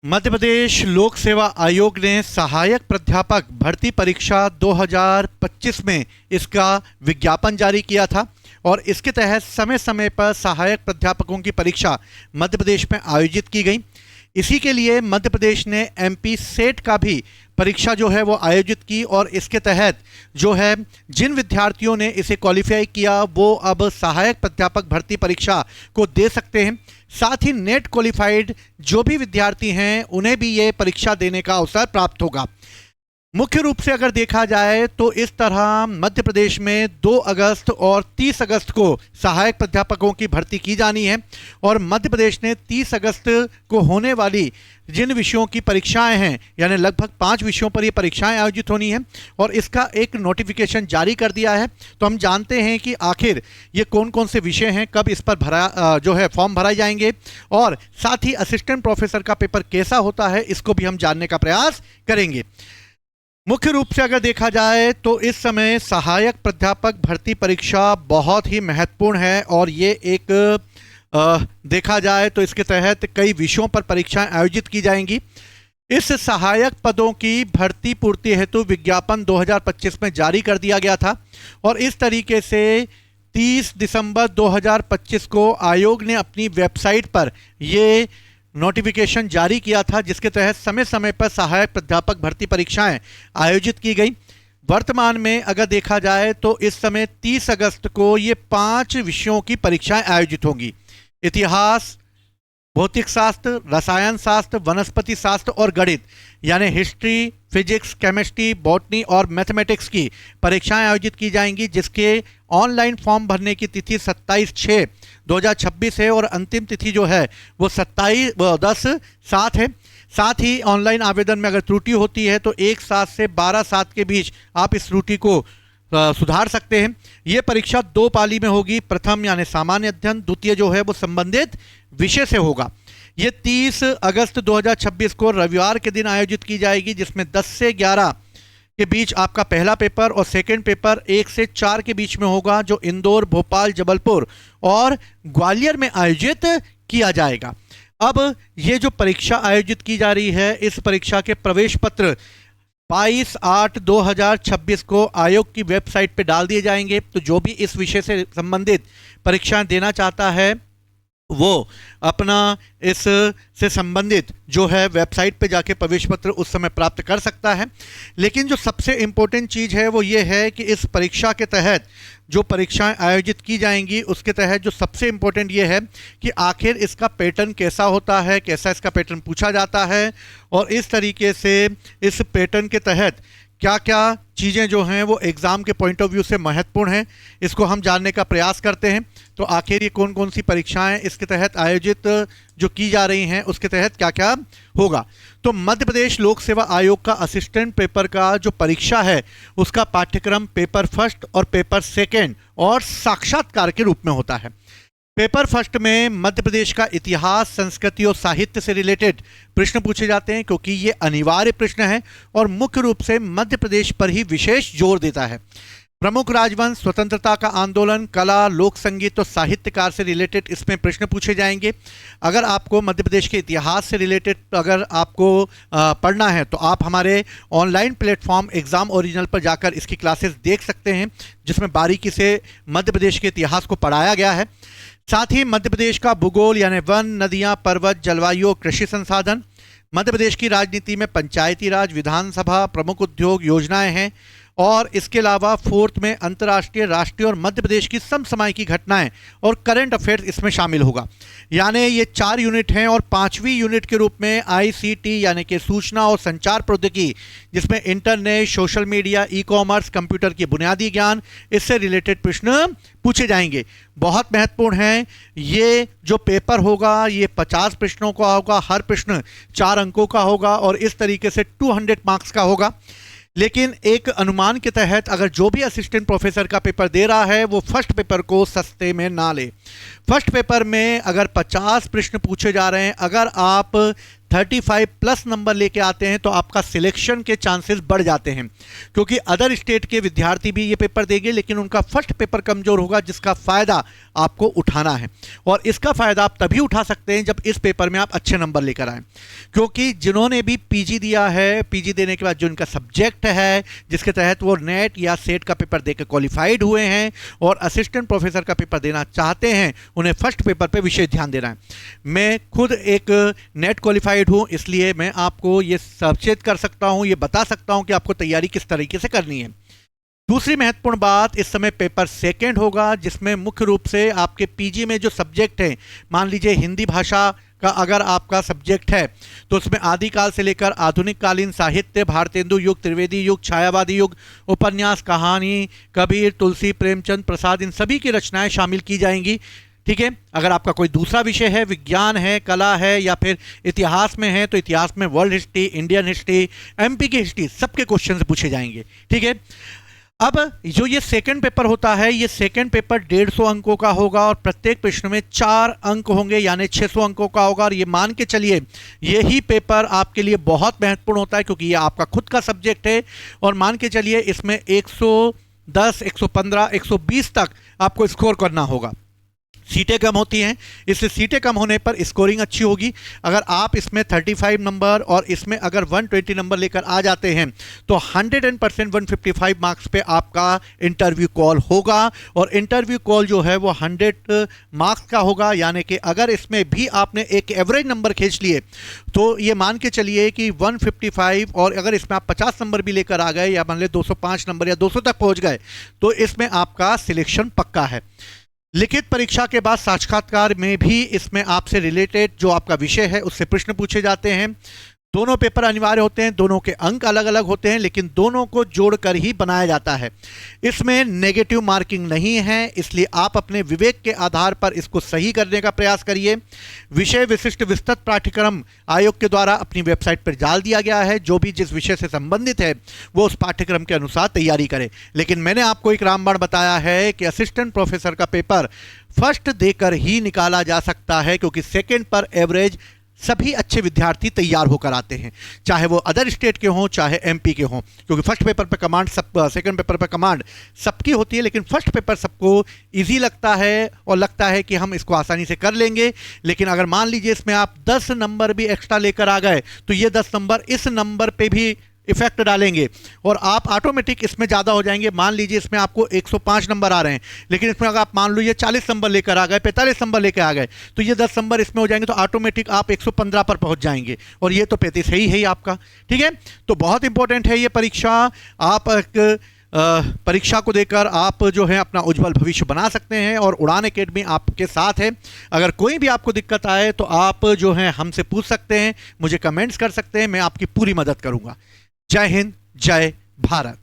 मध्य प्रदेश लोक सेवा आयोग ने सहायक प्राध्यापक भर्ती परीक्षा 2025 में इसका विज्ञापन जारी किया था और इसके तहत समय समय पर सहायक प्राध्यापकों की परीक्षा मध्य प्रदेश में आयोजित की गई। इसी के लिए मध्य प्रदेश ने एमपी सेट का भी परीक्षा जो है वो आयोजित की और इसके तहत जो है जिन विद्यार्थियों ने इसे क्वालिफाई किया वो अब सहायक प्राध्यापक भर्ती परीक्षा को दे सकते हैं। साथ ही नेट क्वालिफाइड जो भी विद्यार्थी हैं उन्हें भी ये परीक्षा देने का अवसर प्राप्त होगा। मुख्य रूप से अगर देखा जाए तो इस तरह मध्य प्रदेश में 2 अगस्त और 30 अगस्त को सहायक प्राध्यापकों की भर्ती की जानी है और मध्य प्रदेश ने 30 अगस्त को होने वाली जिन विषयों की परीक्षाएं हैं यानी लगभग 5 विषयों पर ये परीक्षाएं आयोजित होनी है और इसका एक नोटिफिकेशन जारी कर दिया है। तो हम जानते हैं कि आखिर ये कौन कौन से विषय हैं, कब इस पर जो है फॉर्म भराए जाएंगे और साथ ही असिस्टेंट प्रोफेसर का पेपर कैसा होता है इसको भी हम जानने का प्रयास करेंगे। मुख्य रूप से अगर देखा जाए तो इस समय सहायक प्राध्यापक भर्ती परीक्षा बहुत ही महत्वपूर्ण है और ये एक देखा जाए तो इसके तहत कई विषयों पर परीक्षाएं आयोजित की जाएंगी। इस सहायक पदों की भर्ती पूर्ति हेतु विज्ञापन 2025 में जारी कर दिया गया था और इस तरीके से 30 दिसंबर 2025 को आयोग ने अपनी वेबसाइट पर ये नोटिफिकेशन जारी किया था जिसके तहत समय समय पर सहायक प्राध्यापक भर्ती परीक्षाएं आयोजित की गई। वर्तमान में अगर देखा जाए तो इस समय 30 अगस्त को ये 5 विषयों की परीक्षाएं आयोजित होंगी। इतिहास, भौतिक शास्त्र, रसायन शास्त्र, वनस्पति शास्त्र और गणित यानी हिस्ट्री, फिजिक्स, केमिस्ट्री, बॉटनी और मैथमेटिक्स की परीक्षाएं आयोजित की जाएंगी जिसके ऑनलाइन फॉर्म भरने की तिथि 27/6/2026 है और अंतिम तिथि जो है वो 10/7 है। साथ ही ऑनलाइन आवेदन में अगर त्रुटि होती है तो 1/7 से 12/7 के बीच आप इस त्रुटि को सुधार सकते हैं। ये परीक्षा 2 पाली में होगी। प्रथम यानी सामान्य अध्ययन, द्वितीय जो है वो संबंधित विषय से होगा। ये 30 अगस्त 2026 को रविवार के दिन आयोजित की जाएगी जिसमें 10 से 11 के बीच आपका पहला पेपर और सेकंड पेपर 1 से 4 के बीच में होगा जो इंदौर, भोपाल, जबलपुर और ग्वालियर में आयोजित किया जाएगा। अब ये जो परीक्षा आयोजित की जा रही है इस परीक्षा के प्रवेश पत्र 22/8/2026 को आयोग की वेबसाइट पे डाल दिए जाएंगे। तो जो भी इस विषय से संबंधित परीक्षाएं देना चाहता है वो अपना इस से संबंधित जो है वेबसाइट पे जाके प्रवेश पत्र उस समय प्राप्त कर सकता है। लेकिन जो सबसे इम्पोर्टेंट चीज़ है वो ये है कि इस परीक्षा के तहत जो परीक्षाएं आयोजित की जाएंगी उसके तहत जो सबसे इम्पोर्टेंट ये है कि आखिर इसका पैटर्न कैसा होता है, कैसा इसका पैटर्न पूछा जाता है और इस तरीके से इस पैटर्न के तहत क्या क्या चीज़ें जो हैं वो एग्ज़ाम के पॉइंट ऑफ व्यू से महत्वपूर्ण हैं इसको हम जानने का प्रयास करते हैं। तो आखिर ये कौन कौन सी परीक्षाएं इसके तहत आयोजित जो की जा रही हैं उसके तहत क्या क्या होगा। तो मध्य प्रदेश लोक सेवा आयोग का असिस्टेंट पेपर का जो परीक्षा है उसका पाठ्यक्रम पेपर फर्स्ट और पेपर सेकेंड और साक्षात्कार के रूप में होता है। पेपर फर्स्ट में मध्य प्रदेश का इतिहास, संस्कृति और साहित्य से रिलेटेड प्रश्न पूछे जाते हैं क्योंकि ये अनिवार्य प्रश्न है और मुख्य रूप से मध्य प्रदेश पर ही विशेष जोर देता है। प्रमुख राजवंश, स्वतंत्रता का आंदोलन, कला, लोक संगीत और साहित्यकार से रिलेटेड इसमें प्रश्न पूछे जाएंगे। अगर आपको मध्य प्रदेश के इतिहास से रिलेटेड अगर आपको पढ़ना है तो आप हमारे ऑनलाइन प्लेटफॉर्म एग्ज़ाम ओरिजिनल पर जाकर इसकी क्लासेस देख सकते हैं जिसमें बारीकी से मध्य प्रदेश के इतिहास को पढ़ाया गया है। साथ ही मध्य प्रदेश का भूगोल यानी वन, नदियां, पर्वत, जलवायु, कृषि संसाधन, मध्य प्रदेश की राजनीति में पंचायती राज, विधानसभा, प्रमुख उद्योग, योजनाएं हैं और इसके अलावा 4th में अंतर्राष्ट्रीय, राष्ट्रीय और मध्य प्रदेश की समसामयिक घटनाएं और करंट अफेयर्स इसमें शामिल होगा। यानी ये 4 यूनिट हैं और 5वीं यूनिट के रूप में ICT यानी कि सूचना और संचार प्रौद्योगिकी जिसमें internet, social media, e-commerce, computer की बुनियादी ज्ञान इससे रिलेटेड प्रश्न पूछे जाएंगे। बहुत महत्वपूर्ण है। ये जो पेपर होगा ये 50 प्रश्नों का होगा, हर प्रश्न 4 अंकों का होगा और इस तरीके से 200 मार्क्स का होगा। लेकिन एक अनुमान के तहत अगर जो भी असिस्टेंट प्रोफेसर का पेपर दे रहा है वो फर्स्ट पेपर को सस्ते में ना ले। फर्स्ट पेपर में अगर 50 प्रश्न पूछे जा रहे हैं, अगर आप 35 प्लस नंबर लेके आते हैं तो आपका सिलेक्शन के चांसेस बढ़ जाते हैं, क्योंकि अदर स्टेट के विद्यार्थी भी ये पेपर देंगे लेकिन उनका फर्स्ट पेपर कमजोर होगा, जिसका फायदा आपको उठाना है। और इसका फायदा आप तभी उठा सकते हैं जब इस पेपर में आप अच्छे नंबर लेकर आए, क्योंकि जिन्होंने भी पीजी दिया है, पीजी देने के बाद जो इनका सब्जेक्ट है जिसके तहत वो नेट या सेट का पेपर देकर क्वालिफाइड हुए हैं और असिस्टेंट प्रोफेसर का पेपर देना चाहते हैं, उन्हें फर्स्ट पेपर पे विशेष ध्यान देना है। मैं खुद एक नेट क्वालिफाइड हूं, इसलिए मैं आपको ये सचेत कर सकता हूं, ये बता सकता हूं कि आपको तैयारी किस तरीके से करनी है। दूसरी महत्वपूर्ण बात, इस समय पेपर सेकंड होगा जिसमें मुख्य रूप से आपके पीजी में जो सब्जेक्ट हैं, मान लीजिए हिंदी भाषा का अगर आपका सब्जेक्ट है तो उसमें आदिकाल से लेकर आधुनिक कालीन साहित्य, भारतेंदु युग, त्रिवेदी युग, छायावादी युग, उपन्यास, कहानी, कबीर, तुलसी, प्रेमचंद, प्रसाद, इन सभी की रचनाएं शामिल की जाएंगी। ठीक है, अगर आपका कोई दूसरा विषय है, विज्ञान है, कला है या फिर इतिहास में है, तो इतिहास में world history, Indian history, MP की हिस्ट्री, सबके क्वेश्चन पूछे जाएंगे। ठीक है, अब जो ये सेकंड पेपर होता है, ये सेकंड पेपर 150 अंकों का होगा और प्रत्येक प्रश्न में 4 अंक होंगे, यानी 600 अंकों का होगा। और ये मान के चलिए यही पेपर आपके लिए बहुत महत्वपूर्ण होता है, क्योंकि ये आपका खुद का सब्जेक्ट है। और मान के चलिए इसमें 110, 115, 120 तक आपको स्कोर करना होगा। सीटें कम होती हैं, इससे सीटें कम होने पर स्कोरिंग अच्छी होगी। अगर आप इसमें 35 नंबर और इसमें अगर 120 नंबर लेकर आ जाते हैं तो 100% 155 मार्क्स पे आपका इंटरव्यू कॉल होगा। और इंटरव्यू कॉल जो है वो 100 मार्क्स का होगा, यानी कि अगर इसमें भी आपने एक एवरेज नंबर खींच लिए तो ये मान के चलिए कि 155, और अगर इसमें आप 50 नंबर भी लेकर आ गए या मान लीजिए 205 नंबर या 200 तक पहुंच गए तो इसमें आपका सिलेक्शन पक्का है। लिखित परीक्षा के बाद साक्षात्कार में भी इसमें आपसे रिलेटेड जो आपका विषय है उससे प्रश्न पूछे जाते हैं। दोनों पेपर अनिवार्य होते हैं, दोनों के अंक अलग अलग होते हैं, लेकिन दोनों को जोड़कर ही बनाया जाता है। इसमें नेगेटिव मार्किंग नहीं है, इसलिए आप अपने विवेक के आधार पर इसको सही करने का प्रयास करिए। विषय विशिष्ट विस्तृत पाठ्यक्रम आयोग के द्वारा अपनी वेबसाइट पर डाल दिया गया है। जो भी जिस विषय से संबंधित है वो उस पाठ्यक्रम के अनुसार तैयारी करे। लेकिन मैंने आपको एक रामबाण बताया है कि असिस्टेंट प्रोफेसर का पेपर फर्स्ट देकर ही निकाला जा सकता है, क्योंकि सेकेंड पर एवरेज सभी अच्छे विद्यार्थी तैयार होकर आते हैं, चाहे वो अदर स्टेट के हों चाहे एमपी के हों, क्योंकि फर्स्ट पेपर पर कमांड सेकंड पेपर पर कमांड सबकी होती है, लेकिन फर्स्ट पेपर सबको इजी लगता है और लगता है कि हम इसको आसानी से कर लेंगे। लेकिन अगर मान लीजिए इसमें आप 10 नंबर भी एक्स्ट्रा लेकर आ गए तो ये 10 नंबर इस नंबर पे भी इफेक्ट डालेंगे और आप ऑटोमेटिक इसमें ज़्यादा हो जाएंगे। मान लीजिए इसमें आपको 105 नंबर आ रहे हैं, लेकिन इसमें अगर आप मान लीजिए 40 नंबर लेकर आ गए, 45 नंबर लेकर आ गए, तो ये 10 नंबर इसमें हो जाएंगे, तो ऑटोमेटिक आप 115 पर पहुंच जाएंगे और ये तो 35 है ही आपका। ठीक है, तो बहुत इंपॉर्टेंट है ये परीक्षा। आप परीक्षा को देकर आप जो है अपना उज्जवल भविष्य बना सकते हैं और उड़ान एकेडमी आपके साथ है। अगर कोई भी आपको दिक्कत आए तो आप जो है हमसे पूछ सकते हैं, मुझे कमेंट्स कर सकते हैं, मैं आपकी पूरी मदद करूंगा। जय हिंद, जय भारत।